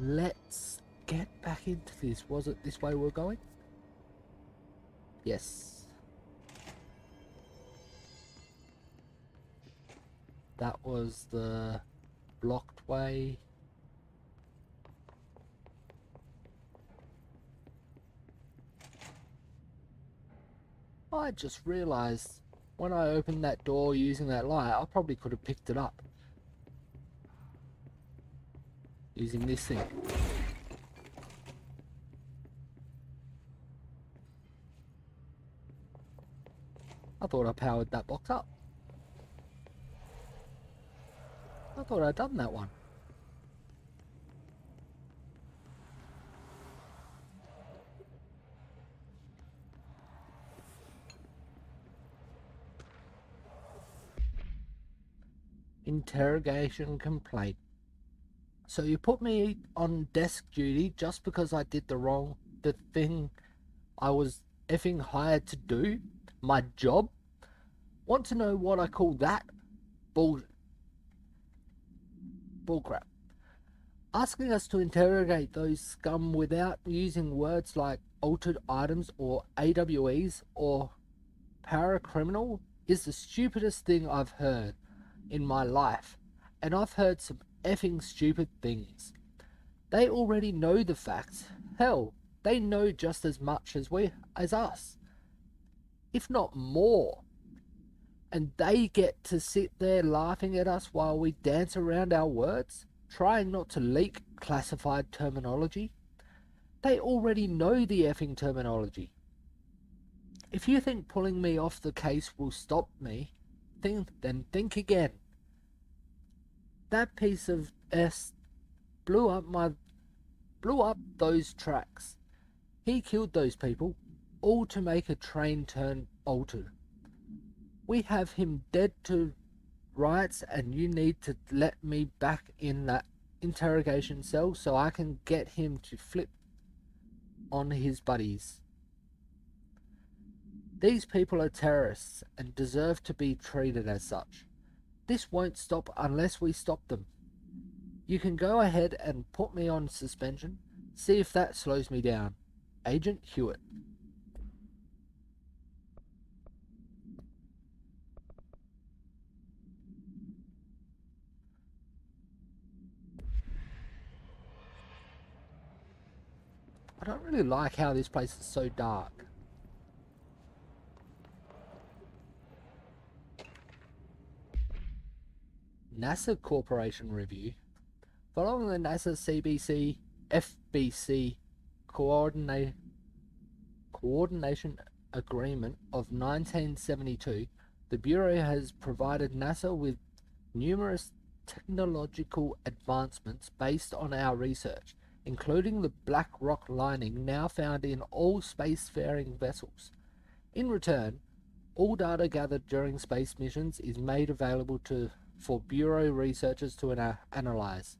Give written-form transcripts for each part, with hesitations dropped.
Let's get back into this. Was it this way we're going? Yes. That was the blocked way. I just realized when I opened that door using that light, I probably could have picked it up using this thing. I thought I powered that box up. I thought I'd done that one. Interrogation complaint. So you put me on desk duty just because I did the thing I was effing hired to do? My job? Want to know what I call that? Bullcrap. Asking us to interrogate those scum without using words like altered items or AWEs or paracriminal is the stupidest thing I've heard in my life, and I've heard some effing stupid things. They already know the facts. Hell, they know just as much as us, if not more. And they get to sit there laughing at us while we dance around our words, trying not to leak classified terminology. They already know the effing terminology. If you think pulling me off the case will stop me, then think again. That piece of S blew up those tracks. He killed those people, all to make a train turn altered. We have him dead to rights, and you need to let me back in that interrogation cell so I can get him to flip on his buddies. These people are terrorists and deserve to be treated as such. This won't stop unless we stop them. You can go ahead and put me on suspension. See if that slows me down. Agent Hewitt. I don't really like how this place is so dark. NASA Corporation Review. Following the NASA CBC FBC Coordination Agreement of 1972, the Bureau has provided NASA with numerous technological advancements based on our research, including the black rock lining now found in all spacefaring vessels. In return, all data gathered during space missions is made available for Bureau researchers to analyze.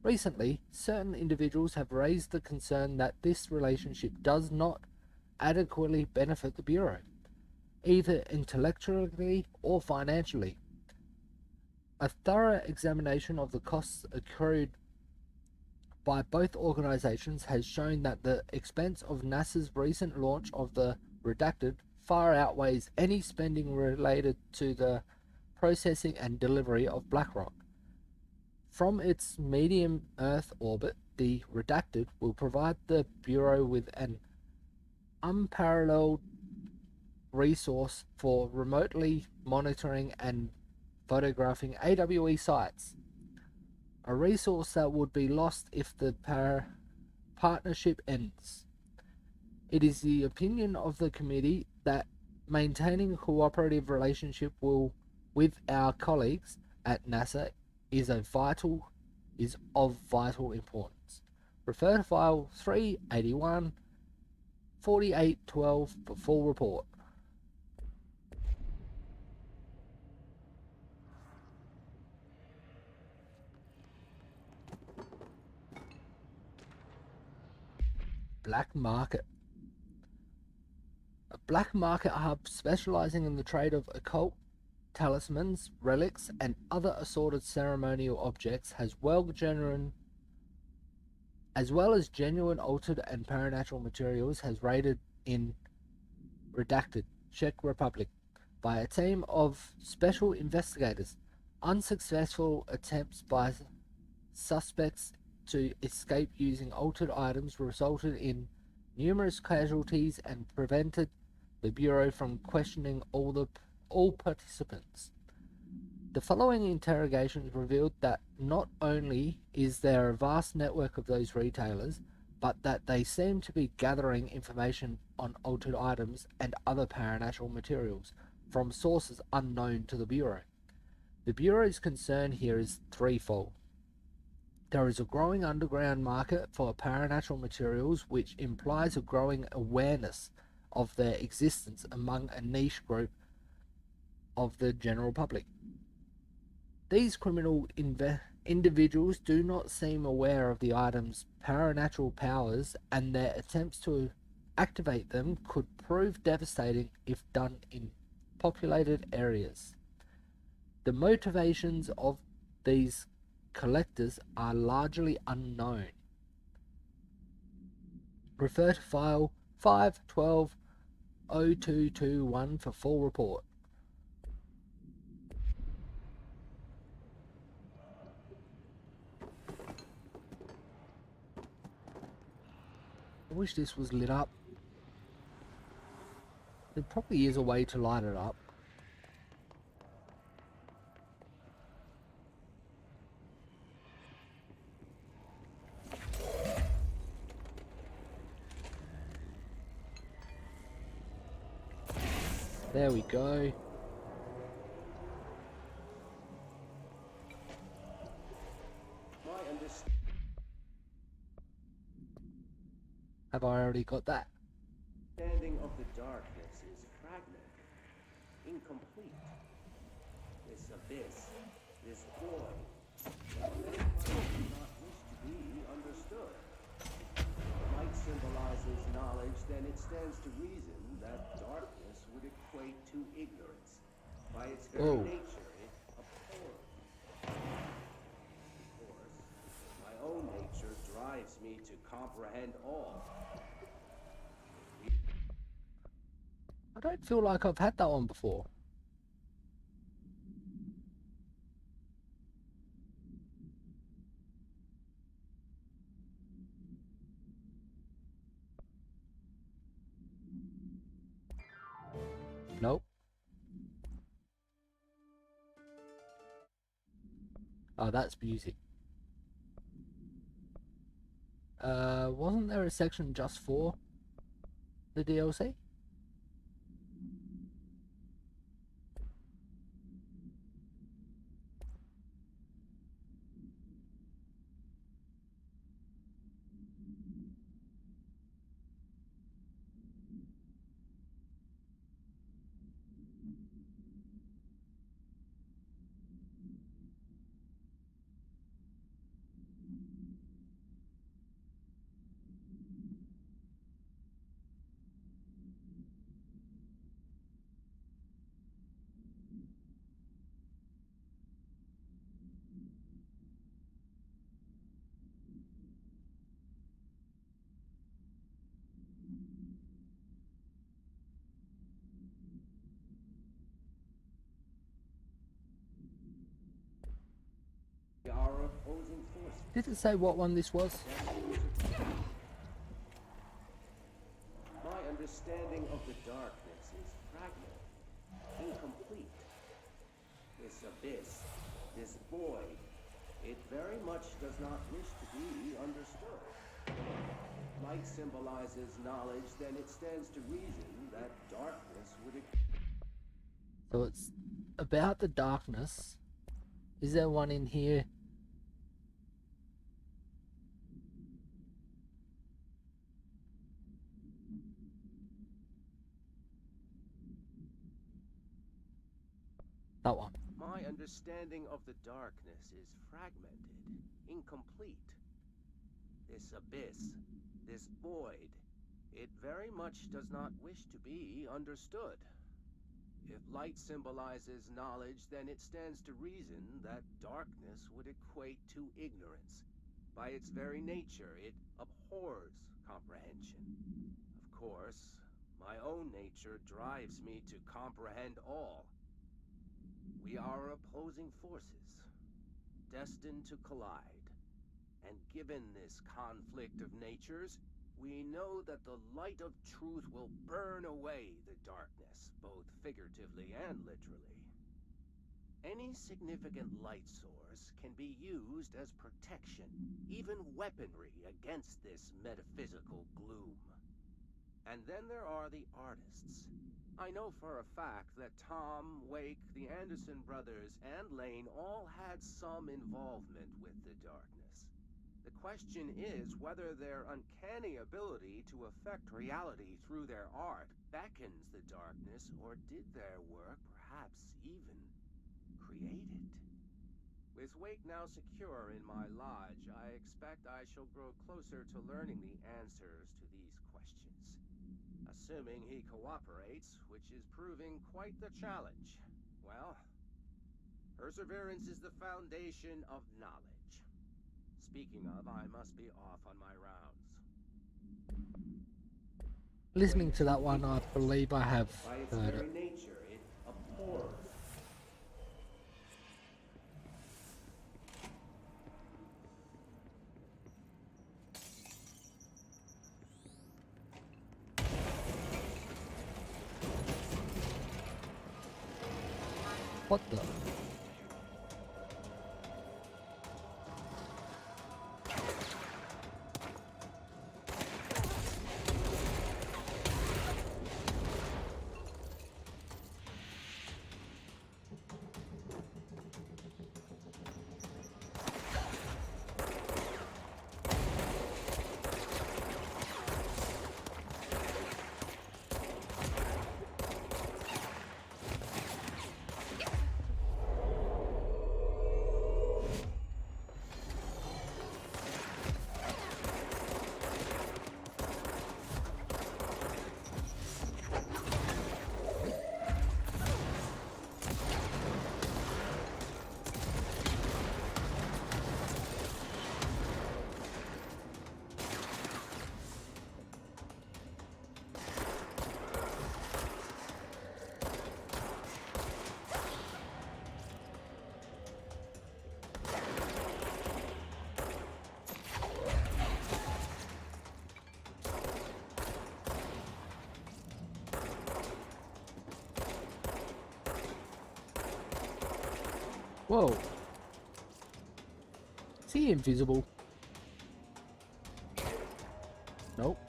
Recently, certain individuals have raised the concern that this relationship does not adequately benefit the Bureau, either intellectually or financially. A thorough examination of the costs accrued by both organizations has shown that the expense of NASA's recent launch of the Redacted far outweighs any spending related to the processing and delivery of BlackRock. From its medium Earth orbit, the Redacted will provide the Bureau with an unparalleled resource for remotely monitoring and photographing AWE sites, a resource that would be lost if the partnership ends. It is the opinion of the committee that maintaining a cooperative relationship with our colleagues at NASA is of vital importance. Refer to file 381 4812 for full report. Black market. A black market hub specializing in the trade of occult talismans, relics, and other assorted ceremonial objects has well as well as genuine altered and paranatural materials, has raided in redacted Czech Republic by a team of special investigators. Unsuccessful attempts by suspects to escape using altered items resulted in numerous casualties and prevented the Bureau from questioning all participants. The following interrogations revealed that not only is there a vast network of those retailers, but that they seem to be gathering information on altered items and other paranatural materials from sources unknown to the Bureau. The Bureau's concern here is threefold. There is a growing underground market for paranatural materials, which implies a growing awareness of their existence among a niche group of the general public. These criminal individuals do not seem aware of the item's paranatural powers, and their attempts to activate them could prove devastating if done in populated areas. The motivations of these collectors are largely unknown. Refer to file 5120221 for full report. I wish this was lit up. There probably is a way to light it up. There we go. Have I already got that? Understanding of the darkness is fragmented, incomplete. This abyss, this void, does not wish to be understood. Light symbolizes knowledge, then it stands to reason that darkness would equate to ignorance. By its very nature, it abhors. Of course, my own nature drives me to comprehend all. I don't feel like I've had that one before. Nope. Oh, that's music. Wasn't there a section just for the DLC? Our opposing forces. Did it say what one this was? My understanding of the darkness is fragmented, incomplete. This abyss, this void, it very much does not wish to be understood. Light symbolizes knowledge, then it stands to reason that darkness would... So it's about the darkness. Is there one in here? That one. My understanding of the darkness is fragmented, incomplete. This abyss, this void, it very much does not wish to be understood. If light symbolizes knowledge, then it stands to reason that darkness would equate to ignorance. By its very nature, it abhors comprehension. Of course, my own nature drives me to comprehend all. We are opposing forces, destined to collide. And given this conflict of natures, we know that the light of truth will burn away the darkness, both figuratively and literally. Any significant light source can be used as protection, even weaponry against this metaphysical gloom. And then there are the artists. I know for a fact that Tom, Wake, the Anderson brothers, and Lane all had some involvement with the darkness. The question is whether their uncanny ability to affect reality through their art beckons the darkness, or did their work perhaps even create it? With Wake now secure in my lodge, I expect I shall grow closer to learning the answers to these questions. Assuming he cooperates, which is proving quite the challenge. Well, perseverance is the foundation of knowledge. Speaking of, I must be off on my rounds. Listening to that one, I believe I have By its heard very it. nature, it abhors. What the? Whoa. Is he invisible? Nope.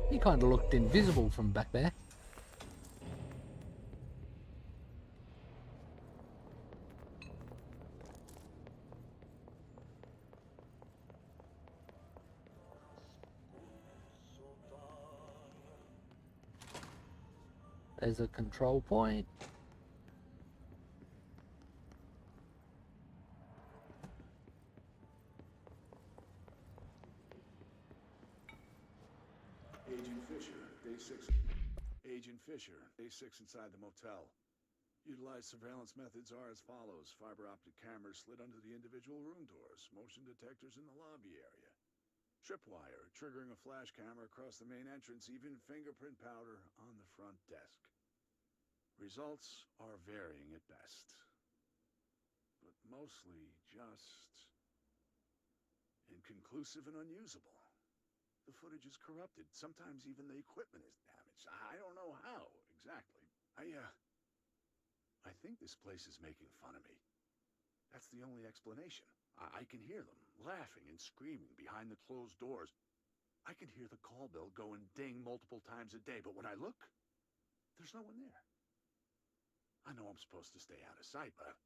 He kind of looked invisible from back there. There's a control point. Agent Fisher, day 6. Agent Fisher, day 6 inside the motel. Utilized surveillance methods are as follows. Fiber optic cameras slid under the individual room doors. Motion detectors in the lobby area. Tripwire, triggering a flash camera across the main entrance. Even fingerprint powder on the front desk. Results are varying at best. But mostly just inconclusive and unusable. The footage is corrupted. Sometimes even the equipment is damaged. I don't know how, exactly. I think this place is making fun of me. That's the only explanation. I can hear them laughing and screaming behind the closed doors. I can hear the call bell go and ding multiple times a day, but when I look, there's no one there. I know I'm supposed to stay out of sight, but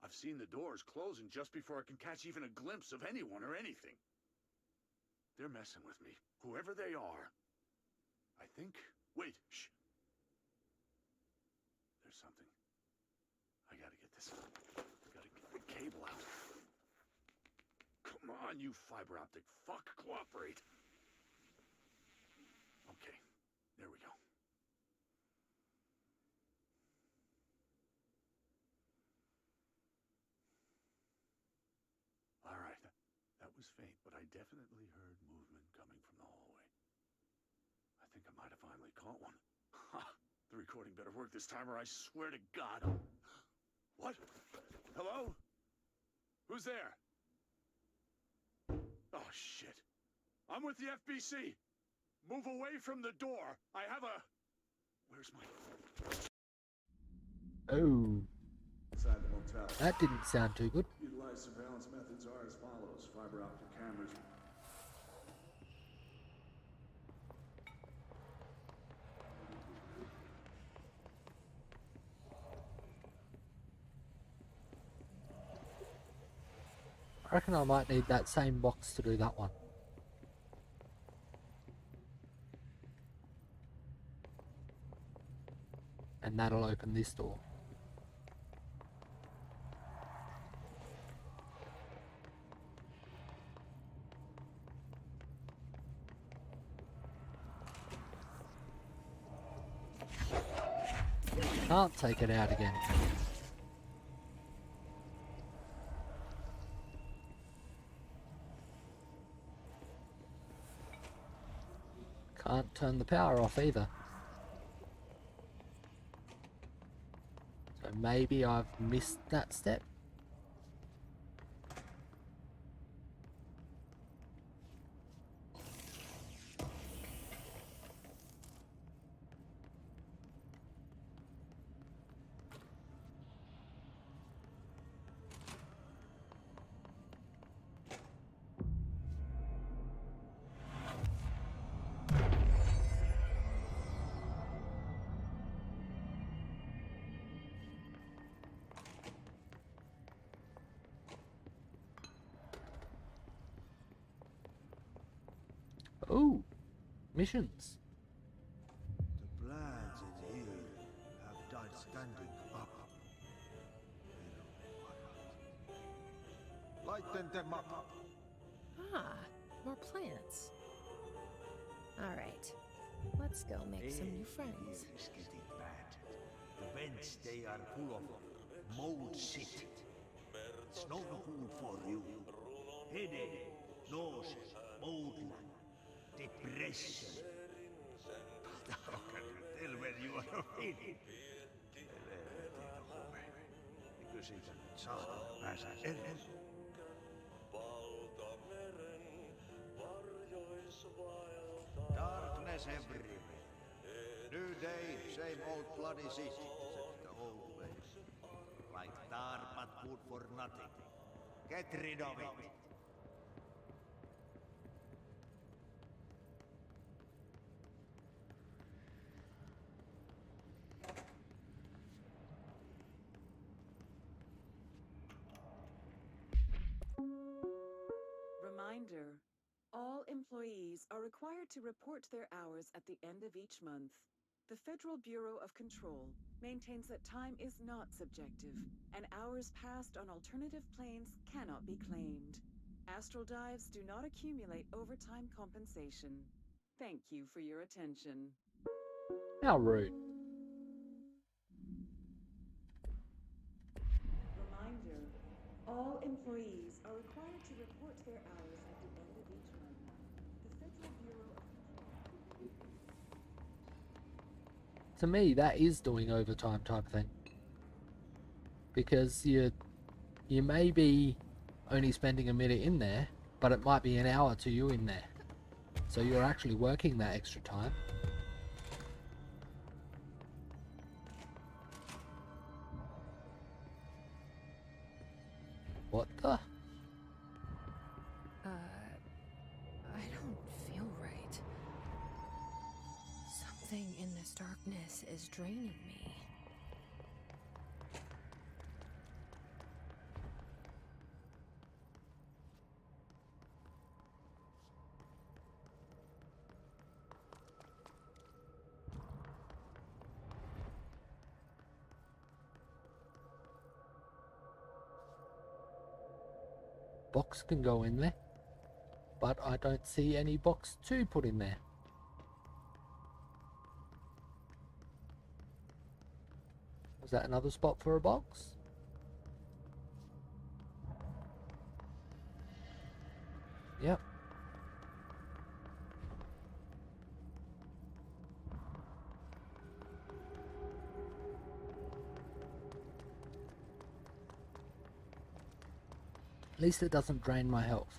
I've seen the doors closing just before I can catch even a glimpse of anyone or anything. They're messing with me, whoever they are. I think... Wait, shh. There's something. I gotta get this. Gotta get the cable out. Come on, you fiber optic fuck. Cooperate. Okay, there we go. I definitely heard movement coming from the hallway. I think I might have finally caught one. Ha! The recording better work this time or I swear to God. What? Hello? Who's there? Oh, shit. I'm with the FBC. Move away from the door. I have a... Where's my... Oh, Inside the motel. that didn't sound too good. Utilized surveillance methods are as follows. Fiber optic cameras. I reckon I might need that same box to do that one. And that'll open this door. Can't take it out again. Can't turn the power off either. So maybe I've missed that step. Oh, missions. The plants in here have died standing up. Lighten them up. Ah, more plants. All right, let's go make some new friends. Here is getting bad. The vents, they are full of mold shit. It's no food for you. Headache, nausea, mold lung, depression. How can you tell when you are feeling? Kysymyksen saatana päästä ennen. Darkness everywhere. New day, same old bloody city, said the old ways. Like tar but food for nothing. Get rid of it. Reminder. All employees are required to report their hours at the end of each month. The Federal Bureau of Control maintains that time is not subjective, and hours passed on alternative planes cannot be claimed. Astral dives do not accumulate overtime compensation. Thank you for your attention. How rude. Reminder. All employees are required to report their hours at the end of each month. The Federal Bureau of Control... To me, that is doing overtime type of thing. Because you may be only spending a minute in there, but it might be an hour to you in there. So you're actually working that extra time. What the? I don't feel right. Something in this darkness is draining me. Box can go in there, but I don't see any box to put in there. Was that another spot for a box? Yep, At least it doesn't drain my health.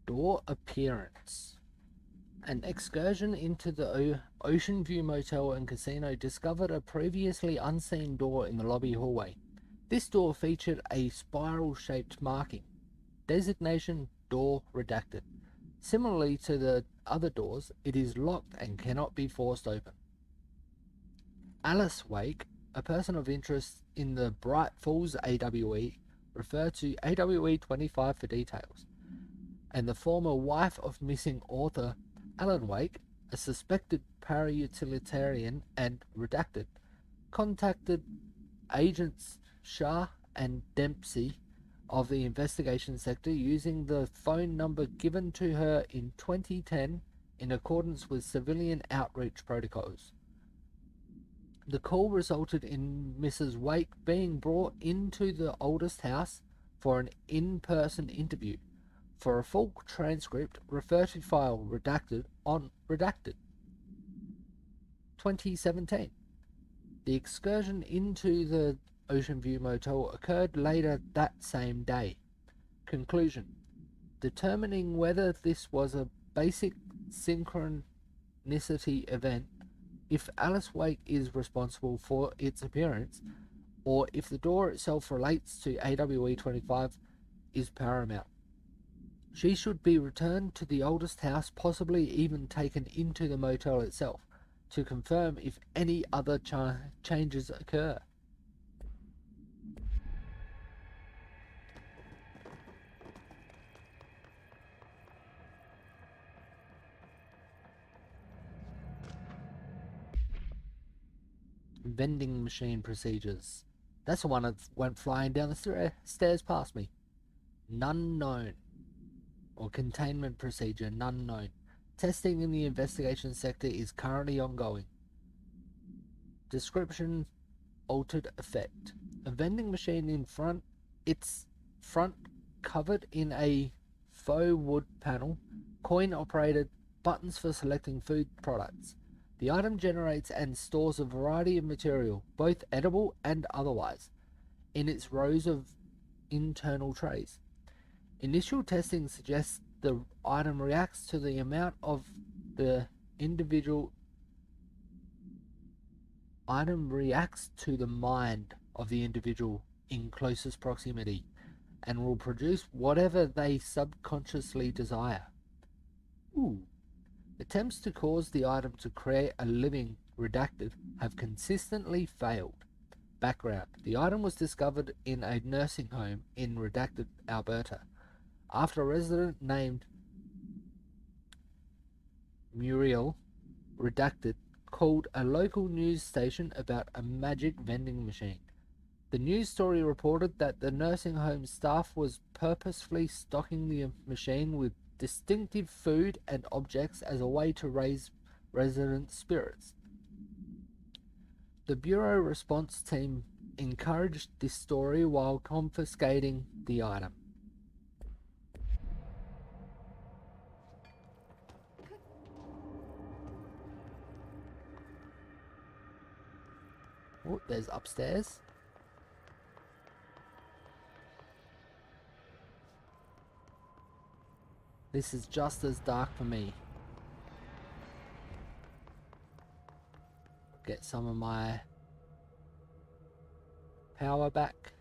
Door appearance. An excursion into the Ocean View Motel and Casino discovered a previously unseen door in the lobby hallway. This door featured a spiral-shaped marking. Designation door redacted. Similarly to the other doors, it is locked and cannot be forced open. Alice Wake, a person of interest in the Bright Falls AWE, refer to AWE 25 for details, and the former wife of missing author Alan Wake, a suspected para-utilitarian and redacted, contacted agents Shah and Dempsey of the investigation sector using the phone number given to her in 2010 in accordance with civilian outreach protocols. The call resulted in Mrs. Wake being brought into the oldest house for an in-person interview. For a full transcript, refer to file redacted on redacted. 2017. The excursion into the Ocean View Motel occurred later that same day. Conclusion. Determining whether this was a basic synchronicity event, if Alice Wake is responsible for its appearance, or if the door itself relates to AWE 25, is paramount. She should be returned to the oldest house, possibly even taken into the motel itself, to confirm if any other changes occur. Vending machine procedures. That's the one that went flying down the stairs past me. None known. Or containment procedure, none known. Testing in the investigation sector is currently ongoing. Description, altered effect. A vending machine in front, its front covered in a faux wood panel, coin operated, buttons for selecting food products. The item generates and stores a variety of material, both edible and otherwise, in its rows of internal trays. Initial testing suggests the item reacts to the amount of the individual item reacts to the mind of the individual in closest proximity and will produce whatever they subconsciously desire. Attempts to cause the item to create a living redacted have consistently failed. Background. The item was discovered in a nursing home in redacted Alberta after a resident named Muriel, redacted, called a local news station about a magic vending machine. The news story reported that the nursing home staff was purposefully stocking the machine with distinctive food and objects as a way to raise resident spirits. The Bureau response team encouraged this story while confiscating the item. Oh, there's upstairs. This is just as dark for me. Get some of my power back.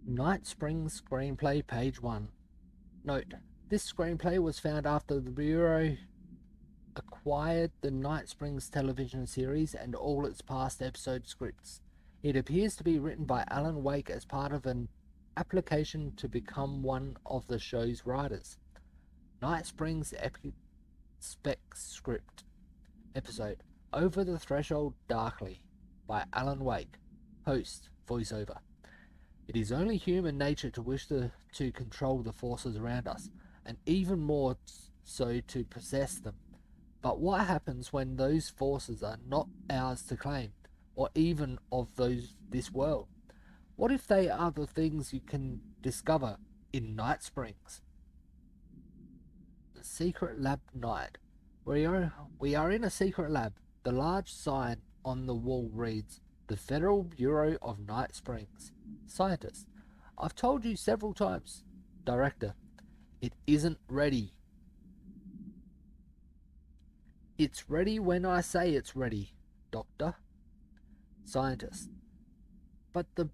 Night Springs Screenplay, page 1. Note, this screenplay was found after the Bureau acquired the Night Springs television series and all its past episode scripts. It appears to be written by Alan Wake as part of an application to become one of the show's writers. Night Springs spec script episode Over the Threshold Darkly by Alan Wake. Host, voiceover. It is only human nature to wish to control the forces around us, and even more so to possess them. But what happens when those forces are not ours to claim, or even of this world? What if they are the things you can discover in Night Springs? The secret lab night. We are in a secret lab. The large sign on the wall reads, "The Federal Bureau of Night Springs. Scientist." I've told you several times. Director, it isn't ready. It's ready when I say it's ready, Doctor. Scientist. But the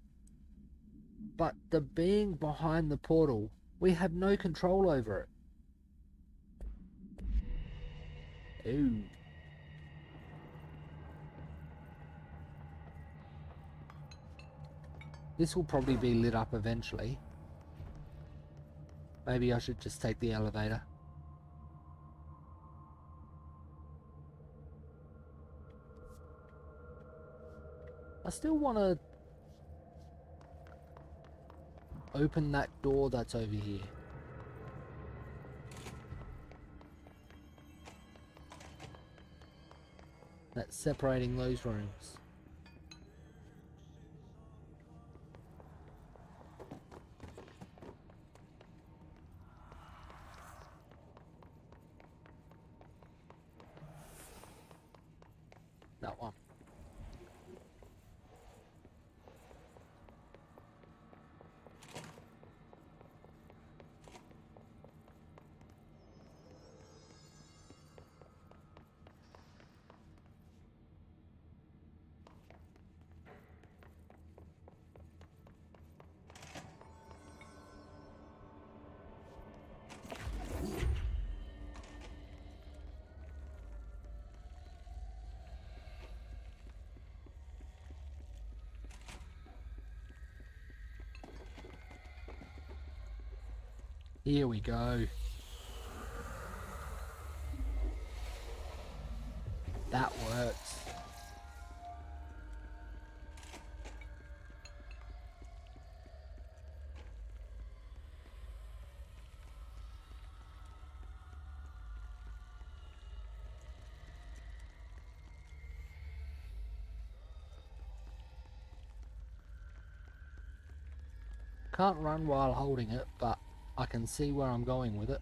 being behind the portal, we have no control over it. Ooh. This will probably be lit up eventually. Maybe I should just take the elevator. I still want to open that door that's over here. That's separating those rooms. That one. Here we go. That works. Can't run while holding it, but I can see where I'm going with it.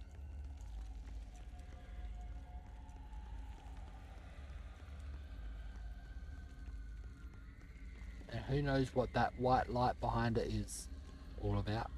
And who knows what that white light behind it is all about.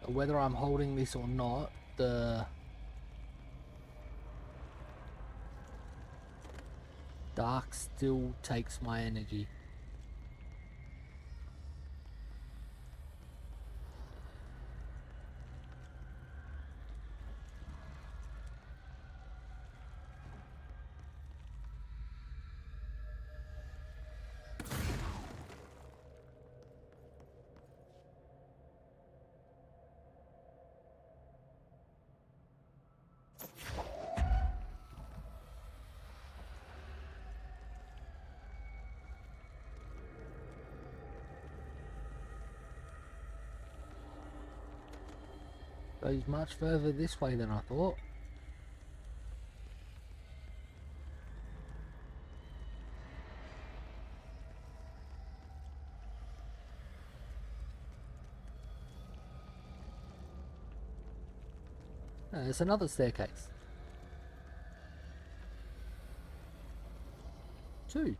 Whether I'm holding this or not, the dark still takes my energy. Goes much further this way than I thought. There's another staircase. 2.